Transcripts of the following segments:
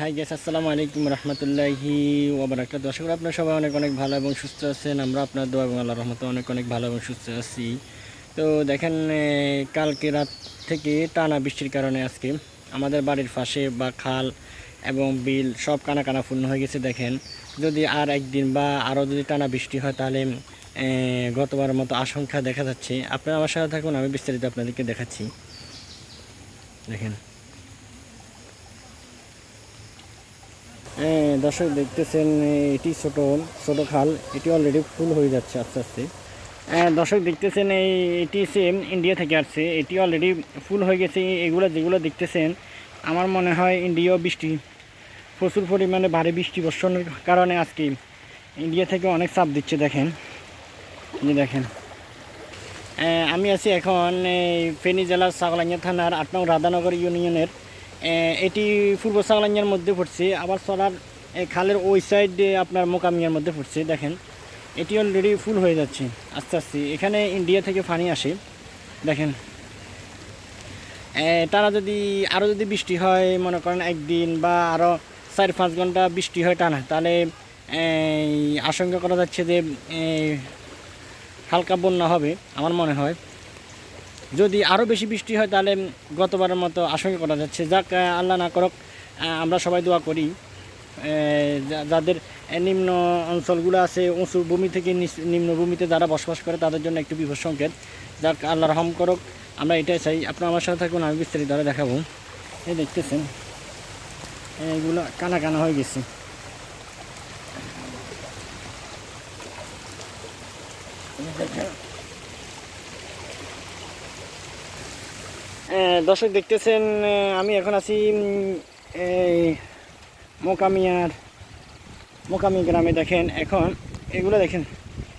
High guess আসসালামু আলাইকুম রহমতুল্লাহি ওবরাকাতুহু। আশা করি আপনারা সবাই অনেক অনেক ভালো এবং সুস্থ আছেন। আমরা আপনার দোয়া এবং আল্লাহর রহমতে অনেক অনেক ভালো এবং সুস্থ আছি। তো দেখেন, কালকে রাত থেকে টানা বৃষ্টির কারণে আজকে আমাদের বাড়ির পাশে বা খাল এবং বিল সব কানা কানা পূর্ণ হয়ে গেছে। দেখেন, যদি আর একদিন বা আরও যদি টানা বৃষ্টি হয় তাহলে গতবারের মতো আশঙ্কা দেখা যাচ্ছে। আপনারা আমার সাথে থাকুন, আমি বিস্তারিত আপনাদেরকে দেখাচ্ছি। দেখেন, দর্শক দেখতেছেন, এটি ছোট ছোট খাল, এটি অলরেডি ফুল হয়ে যাচ্ছে আস্তে আস্তে। দর্শক দেখতেছেন, এটি সেম ইন্ডিয়া থেকে আসছে, এটি অলরেডি ফুল হয়ে গেছে। এগুলো যেগুলো দেখতেছেন, আমার মনে হয় ইন্ডিয়াও বৃষ্টি প্রচুর পরিমাণে ভারী বৃষ্টি বর্ষণের কারণে আজকে ইন্ডিয়া থেকে অনেক চাপ দিচ্ছে। দেখেন, দেখেন, আমি আছি এখন ফেনী জেলার ছাগলাইয়া থানার ৮ নং রাধানগর ইউনিয়নের। এটি পূর্ব ছাগলাইয়ার মধ্যে পড়ছে, আবার চলার খালের ওই সাইডে আপনার মোকামিয়ার মধ্যে পড়ছে। দেখেন, এটি অলরেডি ফুল হয়ে যাচ্ছে আস্তে আস্তে। এখানে ইন্ডিয়া থেকে পানি আসে। দেখেন, টানা যদি আরও যদি বৃষ্টি হয়, মনে করেন একদিন বা আরও ৪-৫ ঘন্টা বৃষ্টি হয় টানা, তাহলে আশঙ্কা করা যাচ্ছে যে হালকা বন্যা হবে আমার মনে হয়। যদি আরও বেশি বৃষ্টি হয় তাহলে গতবারের মতো আশঙ্কা করা যাচ্ছে। যাক, আল্লাহ না করক, আমরা সবাই দোয়া করি যাদের নিম্ন অঞ্চলগুলো আছে, উঁচু ভূমি থেকে নিম্ন ভূমিতে যারা বসবাস করে তাদের জন্য একটু বিপদ সংকেত। যাক, আল্লাহ রহম করক, আমরা এটাই চাই। আপনারা আমার সাথে থাকুন, আমি বিস্তারিত ধরে দেখাবো। এই দেখতেছেন, এগুলো কানা কানা হয়ে গেছে। দর্শক দেখতেছেন, আমি এখন আছি এই মোকামি গ্রামে। দেখেন, এখন এগুলো দেখেন,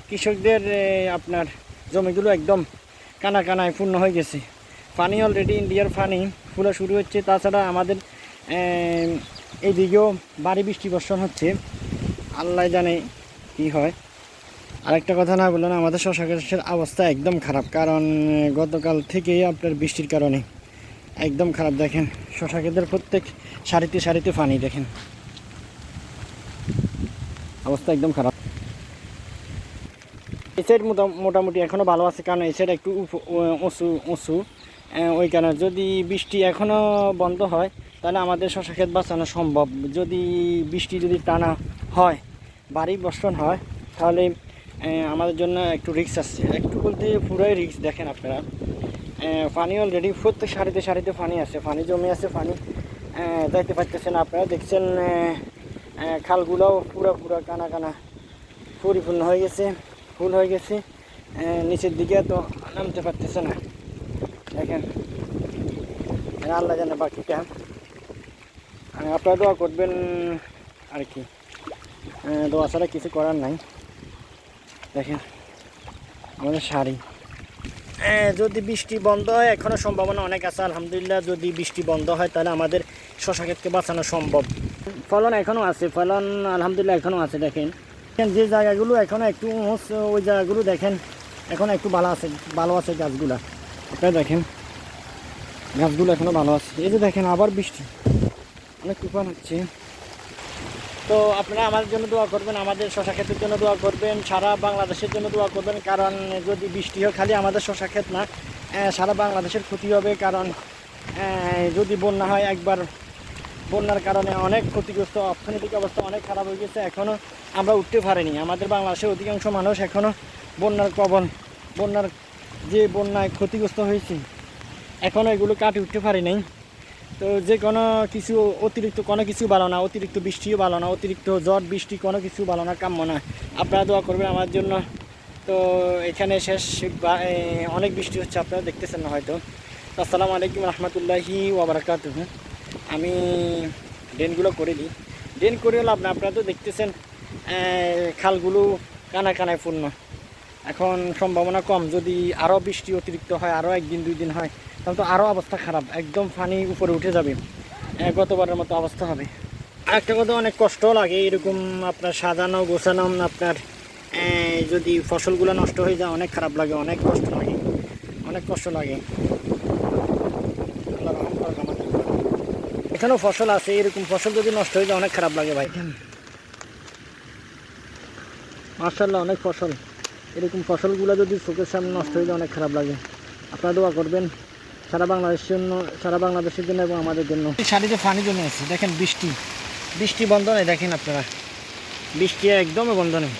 কৃষকদের আপনার জমিগুলো একদম কানা কানায় পূর্ণ হয়ে গেছে। পানি অলরেডি ইন্ডিয়ার পানি ফুলা শুরু হচ্ছে। তাছাড়া আমাদের এইদিকেও ভারী বৃষ্টি বর্ষণ হচ্ছে, আল্লাহ জানে কি হয়। আরেকটা কথা না বললেন, আমাদের শশা গাছের অবস্থা একদম খারাপ, কারণ গতকাল থেকেই আপনার বৃষ্টির কারণে একদম খারাপ। দেখেন, শশা ক্ষেতের প্রত্যেক সারিতে সারিতে পানি। দেখেন, অবস্থা একদম খারাপ। এই সাইড মোটামুটি এখনও ভালো আছে, কারণ এই সাইড একটু উঁচু উঁচু। ওই কারণে যদি বৃষ্টি এখনও বন্ধ হয় তাহলে আমাদের শশা ক্ষেত বাঁচানো সম্ভব। যদি বৃষ্টি যদি টানা হয়, ভারী বর্ষণ হয়, তাহলে আমাদের জন্য একটু রিস্ক আছে, একটু বলতে পুরোই রিস্ক। দেখেন আপনারা, পানি অলরেডি প্রত্যেক সারিতে সারিতে পানি আছে, পানি জমে আছে, পানি যাইতে পারতেছেন। আপনারা দেখছেন, খালগুলোও পুরো পুরো কানা কানা পরিপূর্ণ হয়ে গেছে, ফুল হয়ে গেছে। নিচের দিকে তো নামতে পারতেছে না। দেখেন, আল্লাহ জানে বাকিটা। আপনারা দোয়া করবেন আর কি, দোয়া ছাড়া কিছু করার নাই। দেখেন, আমাদের শাড়ি যদি বৃষ্টি বন্ধ হয়, এখনও সম্ভাবনা অনেক আছে আলহামদুলিল্লাহ। যদি বৃষ্টি বন্ধ হয় তাহলে আমাদের শশা ক্ষেতকে বাঁচানো সম্ভব। ফলন এখনও আছে, ফলন আলহামদুলিল্লাহ এখনও আছে। দেখেন, যে জায়গাগুলো এখনও একটু ওই জায়গাগুলো দেখেন এখন একটু ভালো আছে গাছগুলা। আপনারা দেখেন, গাছগুলো এখনও ভালো আছে। এই যে দেখেন, আবার বৃষ্টি, অনেক তুফান হচ্ছে। তো আপনারা আমাদের জন্য দোয়া করবেন, আমাদের শশা ক্ষেতের জন্য দোয়া করবেন, সারা বাংলাদেশের জন্য দোয়া করবেন। কারণ যদি বৃষ্টি হয়, খালি আমাদের শশা ক্ষেত না, সারা বাংলাদেশের ক্ষতি হবে। কারণ যদি বন্যা হয়, একবার বন্যার কারণে অনেক ক্ষতিগ্রস্ত, অর্থনৈতিক অবস্থা অনেক খারাপ হয়ে গেছে। এখনও আমরা উঠতে পারিনি। আমাদের বাংলাদেশের অধিকাংশ মানুষ এখনও বন্যার যে বন্যায় ক্ষতিগ্রস্ত হয়েছে, এখনও এগুলো কাটিয়ে উঠতে পারি নাই। তো যে কোনো কিছু অতিরিক্ত কোনো কিছু ভালো না, অতিরিক্ত বৃষ্টিও ভালো না, অতিরিক্ত ঝড় বৃষ্টি কোনো কিছু ভালো না, কাম্য না। আপনারা দোয়া করবেন আমার জন্য। তো এখানে শেষ, অনেক বৃষ্টি হচ্ছে, আপনারা দেখতেছেন না হয়তো। আসসালামু আলাইকুম রহমতুল্লাহি ওবরাকাতুহু। আমি ড্রেনগুলো করে দিই, ড্রেন করে লাভ না, আপনারা তো দেখতেছেন খালগুলো কানায় কানায় পূর্ণ। এখন সম্ভাবনা কম, যদি আরও বৃষ্টি অতিরিক্ত হয়, আরও একদিন 2 দিন হয়, তাহলে তো আরও অবস্থা খারাপ, একদম পানি উপরে উঠে যাবে, গতবারের মতো অবস্থা হবে। আরেকটা কথা, অনেক কষ্ট লাগে এরকম আপনার সাজানো গোছানো। আপনার যদি ফসলগুলো নষ্ট হয়ে যায়, অনেক খারাপ লাগে, অনেক কষ্ট লাগে, অনেক কষ্ট লাগে। আল্লাহ রহম করুক আমাদের। এখানেও ফসল আছে, এরকম ফসল যদি নষ্ট হয়ে যায় অনেক খারাপ লাগে ভাই। মাশাআল্লাহ অনেক ফসল, এরকম ফসলগুলো যদি চোখের সামনে নষ্ট হয়ে যায় অনেক খারাপ লাগে। আপনারা দোয়া করবেন সারা বাংলাদেশের জন্য এবং আমাদের জন্য। সারিতে পানি জমে আছে, দেখেন বৃষ্টি বন্ধ নেই, দেখেন আপনারা বৃষ্টি একদমই বন্ধ নেই।